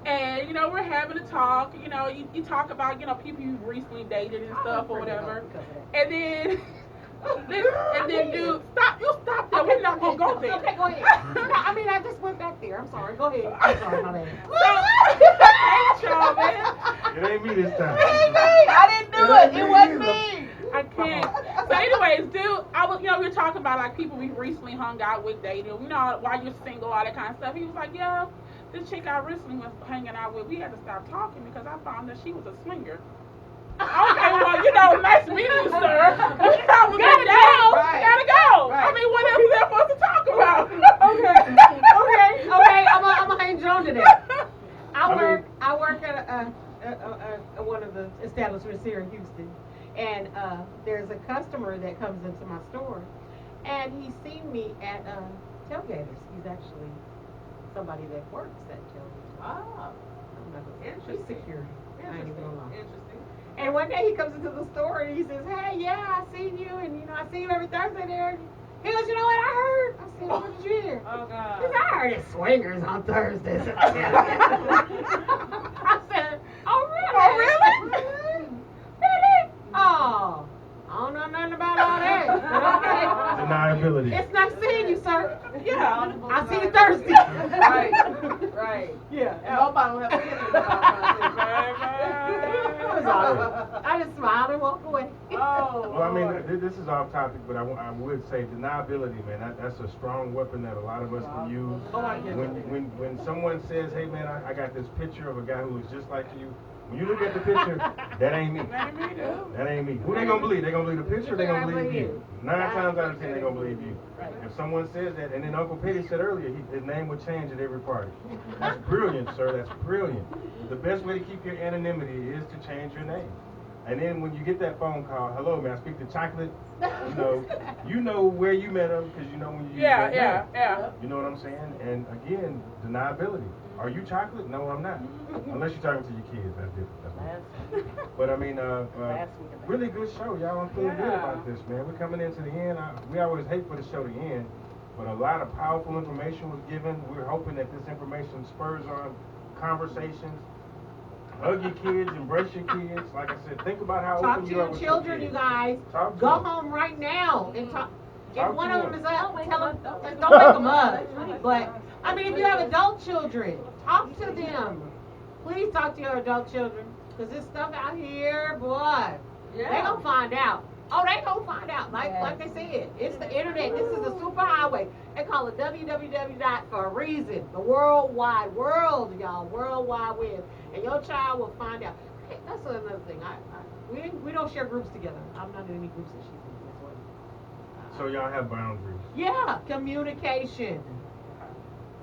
And, you know, we're having a talk, you know, you talk about, you know, people you've recently dated and stuff or whatever. And then, dude, stop there. We're not going to go there. Okay, go ahead. No, I mean, I just went back there. I'm sorry. Go ahead. I'm sorry, my bad. It ain't me this time. I didn't do it. It wasn't me. I can't. So anyways, dude, we were talking about like people we recently hung out with, dating, you know, while you're single, all that kind of stuff. He was like, yeah, this chick I recently was hanging out with, we had to stop talking because I found that she was a swinger. Okay, well, you know, nice meeting you, sir. I was gotta go. Right. Gotta go. Right. I mean, what else is there for us to talk about? Okay. I'm gonna hang Joan to that. I work at one of the establishments here in Houston, and there's a customer that comes into my store, and he's seen me at Tailgaters. He's actually somebody that works at Tailgaters. Ah, I'm not gonna say interesting. he's security. I ain't even gonna lie. Interesting. And one day he comes into the store and he says, "Hey, yeah, I seen you, and you know, I see you every Thursday there." He goes, "You know what I heard?" I said, "What did you hear?" Oh, God. He said, "I heard it's swingers on Thursdays." I said, "Oh, really? Oh, really? Really? Oh, I don't know nothing about all that. But okay. Deniability. It's nice seeing you, sir. Yeah. I'll see you Thursday." Right. Yeah. Nobody will have to get I just smiled and walked away. Oh. Well, I mean, this is off topic, but I would say deniability, man. That's a strong weapon that a lot of us can use. Oh, I get it. When someone says, "Hey, man, I got this picture of a guy who looks just like you," when you look at the picture, that ain't me. That ain't me. Who they gonna believe? They gonna believe the picture? They gonna believe you. 9 times out of 10, they gonna believe you. If someone says that, and then Uncle Petty said earlier, his name would change at every party. That's brilliant, sir. That's brilliant. The best way to keep your anonymity is to change your name. And then when you get that phone call, "Hello, may I speak to Chocolate?" You know where you met him because you know when you use that name. Yeah. You know what I'm saying? And again, deniability. Are you Chocolate? No, I'm not. Unless you're talking to your kids, that's different. That's different. But I mean, really good show, y'all. I'm feeling good about this, man. We're coming into the end. We always hate for the show to end, but a lot of powerful information was given. We're hoping that this information spurs on conversations. Hug your kids, embrace your kids. Like I said, think about how Talk open to you are your with children, your you kids. guys. Talk to Go them. home right now and talk. Talk If one to of them is up, wake tell them them. up. Don't wake them up. But I mean, if you have adult children, talk to them. Please talk to your adult children, because this stuff out here, boy, they gonna find out. Oh, they gonna find out. Like they said, it's the internet. This is the super highway. They call it www. For a reason. The world wide world, y'all. World Wide Web. And your child will find out. Hey, that's another thing. We don't share groups together. I'm not in any groups that she's in as well. So y'all have boundaries. Yeah, communication.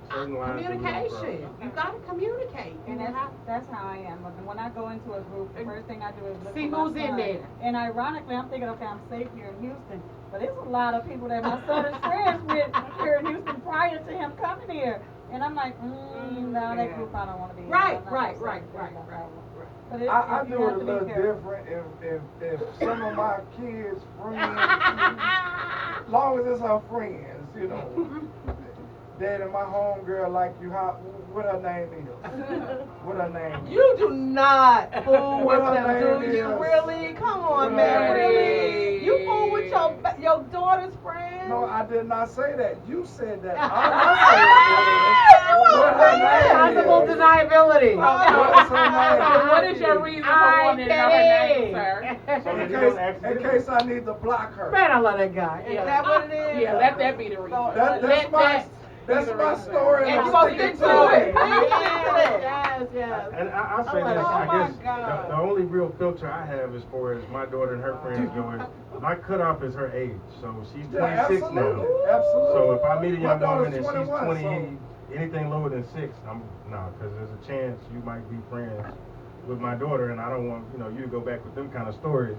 Certain lines that we don't cross. Communication. You gotta communicate. And that's how I am. When I go into a group, the first thing I do is look See for my who's in son. there. And ironically, I'm thinking, okay, I'm safe here in Houston. But there's a lot of people that my son is friends with here in Houston prior to him coming here. And I'm like, no, that group I don't want to be in. Right. I'm not gonna say that one. But I you do have it a to be little careful. different. If some of my kids' friends, as long as it's her friends, you know, Daddy, my homegirl like you. What her name is? What her name is? You do not fool with What her them, name do you? is? Really? Come on, What man, her name really? is? You fool with your daughter's friends? No, I did not say that. You said that. All I said was what her name is. Possible deniability. What is her name? So what is your reason for wanting to know her name, sir? So In you don't ask in me. case I need to block her. Man, I love that guy. Is that what it is? Yeah, let that be the reason. So, That's my story. And I'm you gonna sticking stick to it. Yes, yes. And I'll say like, this, oh I my guess God. the only real filter I have as far as my daughter and her friends go is my cutoff is her age. So she's 26 Yeah, absolutely. now. Absolutely. So if I meet a My young daughter's woman and she's 21, 28, anything lower than 6, because there's a chance you might be friends with my daughter, and I don't want you to go back with them kind of stories.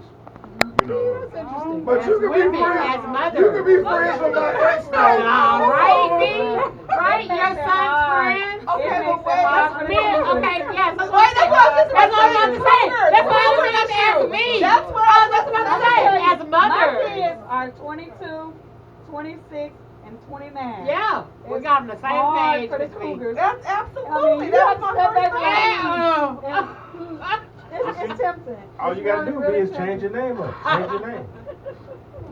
That's interesting. But you As can be women, friends. as mothers. You can be friends with my ex All now. right, B. Right, your son's friend. Okay, It but makes wait. it hard for Me, them. okay, yes. That's Wait, that's what I was just That's what I about was to about to say. say. That's why I was about to ask Cougar. me. That's what I was about to say. As a mother. My kids are 22, 26, and 29. Yeah, we got on the same hard page for the this week. Cougars. That's I absolutely. mean, you That have was to my step back first and time. It's tempting. All you gotta do is change your name up. Change your name.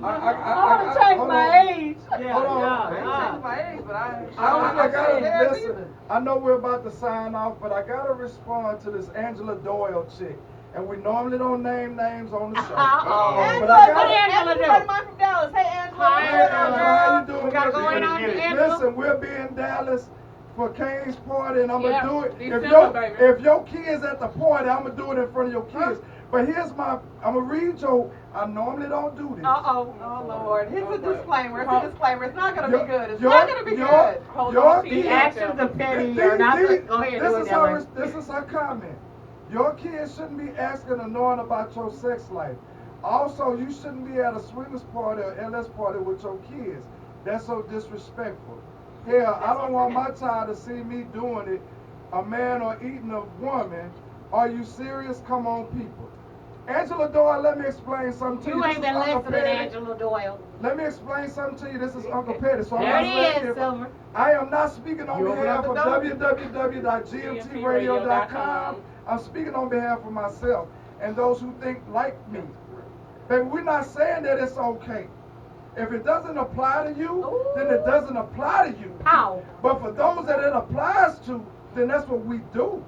I want to change my age. Yeah, Hold on. I ain't changed my age, but I gotta there listen. either. I know we're about to sign off, but I gotta respond to this Angela Doyle chick. And we normally don't name names on the show. Angela, But I gotta- what Angela do? Angela from Dallas. Hey, Angela. Hi, Hey, what's up, Angela, girl? how you doing? We gotta go baby? in on Get it. Angela. Listen, we'll be in Dallas for Kane's party, and I'm Yeah, gonna do it. December, baby. If your kids at the party, I'm gonna do it in front of your kids. But here's I'm gonna read your. I normally don't do this. Oh, Lord. Here's a disclaimer. It's a disclaimer. It's not going to be good. It's Your- not going to be your- good. Hold Your on, The kids- actions of Penny are not. Go ahead, do it, Ellen. This is her comment. Your kids shouldn't be asking or knowing about your sex life. Also, you shouldn't be at a swingers party or LS party with your kids. That's so disrespectful. Hell, I don't want my child to see me doing it, a man or eating a woman. Are you serious? Come on, people. Angela Doyle, let me explain something to you. You This ain't is been Uncle listening, Petty. Angela Doyle. Let me explain something to you. This is Uncle Petty. So I'm There not it saying is, Silver. I am not speaking on You open behalf up of the door. www.gmtradio.com. I'm speaking on behalf of myself and those who think like me. Baby, we're not saying that it's okay. If it doesn't apply to you, then it doesn't apply to you. How? But for those that it applies to, then that's what we do.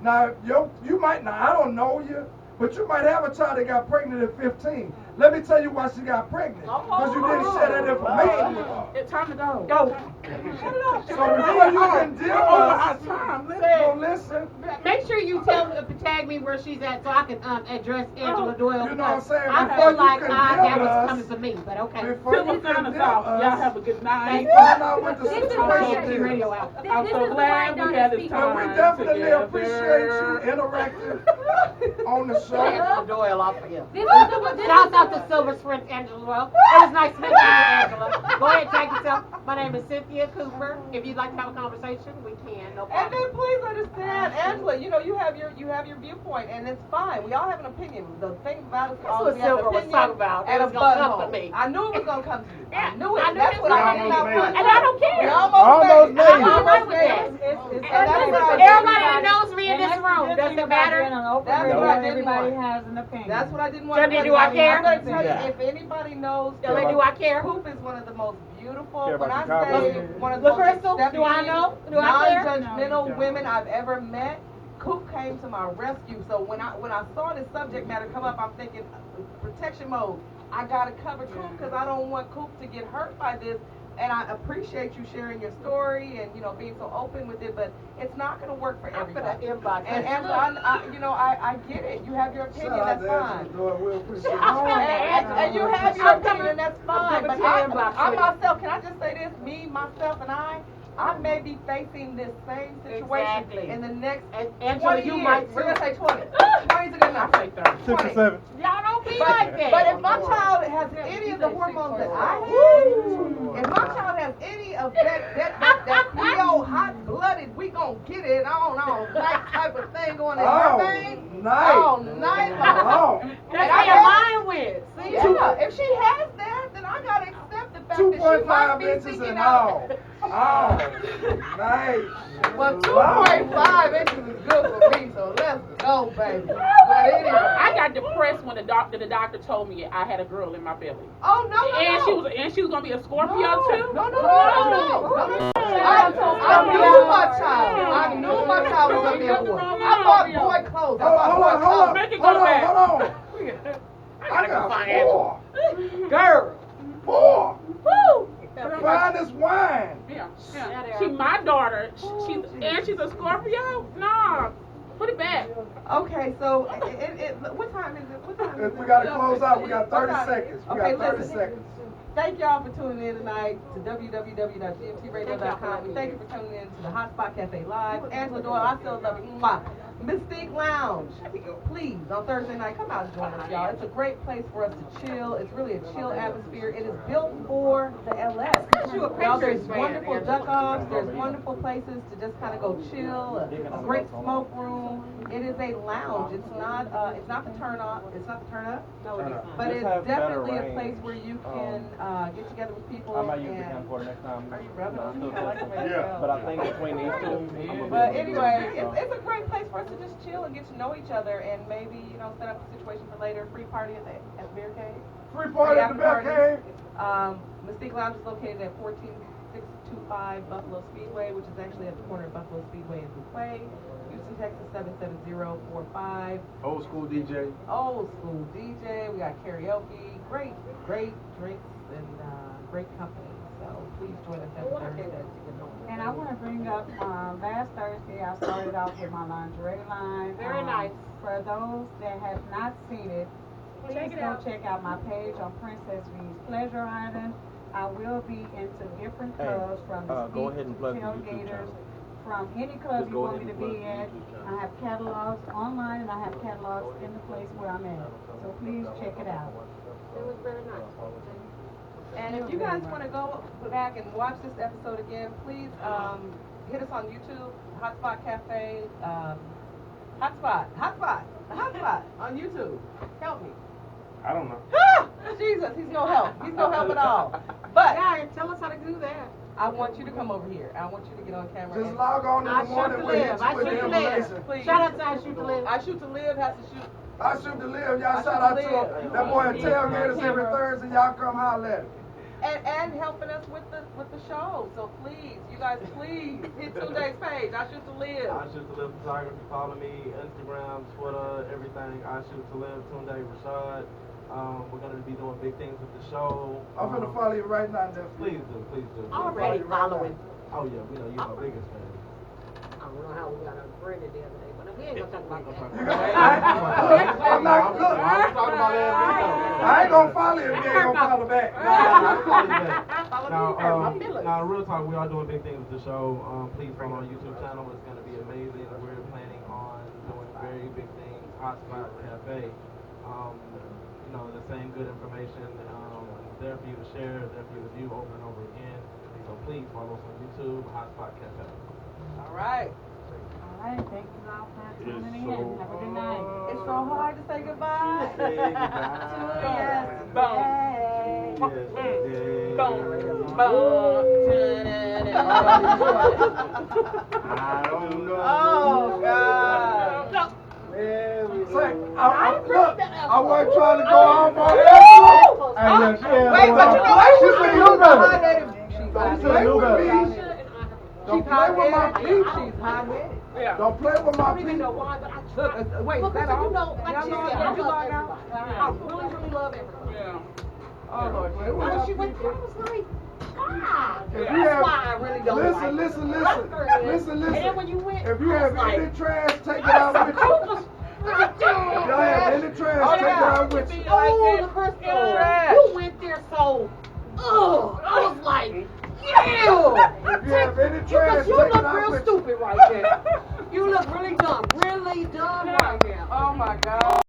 Now, you might not, I don't know you, but you might have a child that got pregnant at 15. Let me tell you why she got pregnant. Because you didn't share that information with her. It's time to go. Go. So before you condemn us, Time. no, listen. Make sure you tag me where she's at so I can address Angela Doyle. You know what I'm because saying? I Before feel you like condemn that was us- coming to me, but okay. Before you People sign us condemn out. Y'all us, have a good night. find out what the This is situation why Turn the is. radio out. I'm This so is why glad we Donna had this speaks. But we time definitely together. appreciate you interacting on the show. Angela Doyle off of you. This is the Shout out to Silver's friend Angela Doyle. It was nice meeting you, Angela. Go ahead, tag yourself. My name is Cynthia Cooper. If you'd like to have a conversation, we can. No And problem. then please understand, Angela, you have your viewpoint, and it's fine. We all have an opinion. The thing about it is, That's all what we have Silver an was opinion talking about. It and a was gonna come butthole. to me. I knew it was gonna come to you. Yeah, I knew it. I knew That's it what was I gonna did come not to me. want. And I don't care. We Almost made it. made it. I'm all right with that. It's And that's what I Everybody did. that knows me in this room, does it matter? That's That's what I didn't everybody want. has an opinion. That's what I didn't want. Johnny, do I care? I'm gonna tell you, Yeah. if anybody knows, Johnny, do I care? Poop is one of the most beautiful. Care When I about your say confidence? one of the Look, most Crystal, do I know? Do I care? non-judgmental women I've ever met, Coop came to my rescue. So when I saw this subject matter come up, I'm thinking protection mode. I gotta cover Coop because I don't want Coop to get hurt by this. And I appreciate you sharing your story and being so open with it, but it's not gonna work for I'm gonna everybody. inbox And her. Angela, I get it. You have your Shout opinion. out That's to fine. Angela Doyle. We appreciate And you have your opinion, and that's fine. But I myself, can I just say this? Me, myself, and I may be facing this same situation Exactly. in the next Angela, 20 you years. might We're too. gonna say 20. 20 is a good I number. say 30. 6 or 7. Y'all don't be But, like that. but if my child has any of the hormones that I have, if my child has any of that Creole hot-blooded, we gonna get it on type of thing going in her veins all night long. That's And how I your got- mind went. See? Yeah, if she has that, then I gotta accept the fact that she might 2.5 be inches seeking and out. all. Oh, nice. But 2.5 inches is good for me, so let's go, baby. But anyway. I got depressed when the doctor told me I had a girl in my belly. Oh, no, no, And no. she was gonna be a Scorpio No, too. no, no, no, no. I knew my child. I knew my child was gonna be a boy. I bought boy clothes. I bought boy clothes. Make it go back. Hold on. I got four. Girl. Four. Woo! Fine as wine. Yeah. She my daughter. She's a Scorpio. Nah, put it back. Okay, so what time is it? What time is it? We gotta close out. We got 30 What time? seconds. We Okay, got 30 listen. seconds. Thank y'all for tuning in tonight to www.gmtradio.com. We thank you for tuning in to the HotSpot Cafe Live. Angela Doyle, I still love you. Mwah. Mystique Lounge, please, on Thursday night, come out and join us, y'all. It's a great place for us to chill. It's really a chill atmosphere. It is built for the LS. Y'all, there's wonderful duck-offs. There's wonderful places to just kind of go chill. A great smoke room. It is a lounge. It's not the turn up. It's not the turn up. No, it is not. But it's definitely a place where you can get together with people. I might use the and camcorder next time. Are you rubbing on me? Still I like the way testing. it smells. But I think between these two, I'm gonna But be anyway, so. it's a great place for us to just chill and get to know each other and maybe, set up a situation for later. Free party at the Bear Cave. Free party at the Bear Cave. Mystique Lounge is located at 14625 Buffalo Speedway, which is actually at the corner of Buffalo Speedway and Bouquet. Houston, Texas 77045. Old school DJ. Old school DJ. We got karaoke. Great drinks and great company. So please join us every Thursday. And I want to bring up, last Thursday I started off with my lingerie line. Very nice. For those that have not seen it, please Check it go out. check out my page on Princess V's Pleasure Island. I will be into different clubs from the go ahead and plug the YouTube tailgaters, channel. from any club Just you go want ahead me to and plug be the at. YouTube channel. I have catalogs online and I have catalogs in the place where I'm at. So please check it out. It was very nice. And if you guys want to go back and watch this episode again, please hit us on YouTube, HotSpot Cafe, Hotspot on YouTube. Help me. I don't know. Jesus, he's no help. He's no help at all. But Yeah, and tell us how to do that. I want you to come over here. I want you to get on camera. Just and- log on in I the shoot morning. to We'll hit live. you I with shoot the to live. information. Please. Shout out to I shoot to live. I shoot to live has to shoot. I shoot to live. Y'all I shout shoot out to to live. him. That boy at tailgaters every Thursday. Y'all come holler at him. And helping us with the show. So please, you guys, please hit Tunday's page. I shoot to live. I shoot to live photography. Follow me, Instagram, Twitter, everything. I shoot to live. Tunde Rashad. We're gonna be doing big things with the show. I'm gonna follow you right now, Nephew. Please do. Already following. Oh yeah, we know you're my biggest fan. I don't know how we got unfriended the other day, but we ain't gonna talk about that. You got, I'm not, look, I ain't gonna follow you if you ain't gonna follow back. Now, real talk, we are doing big things with the show. Please follow our YouTube channel. It's going to be amazing. We're planning on doing very big things. HotSpot Cafe. The same good information there for you to share, there for you to view over and over again. So please follow us on YouTube, HotSpot Cafe. All right. All right, thank you all for tuning in. so Have a good night. It's so hard to say goodbye. Say goodbye. Yes. I don't know. Oh God. Say, look, I wasn't trying to go off on that. Wait, but you know what? She's Play with me. She's hot-headed. She's hot-headed. Yeah. Don't play with my I don't even people. know why, but I Look, wait, Look, is that so all? you know, like Y'all she know said, did I you love log out? everybody. I really love everybody. Yeah. Oh, Lord. Play with When my she went people. through, I was like, God, If that's you have- why I really don't like her. Listen. And then when you went, If you I have was like, any trash, take it out with you. If y'all have any trash, take it out with you. oh, the first Trash. you went there so, I was like, ew. If you have any trash, Because you take it look out real with you. stupid right there. You look really dumb right now. Oh, my God.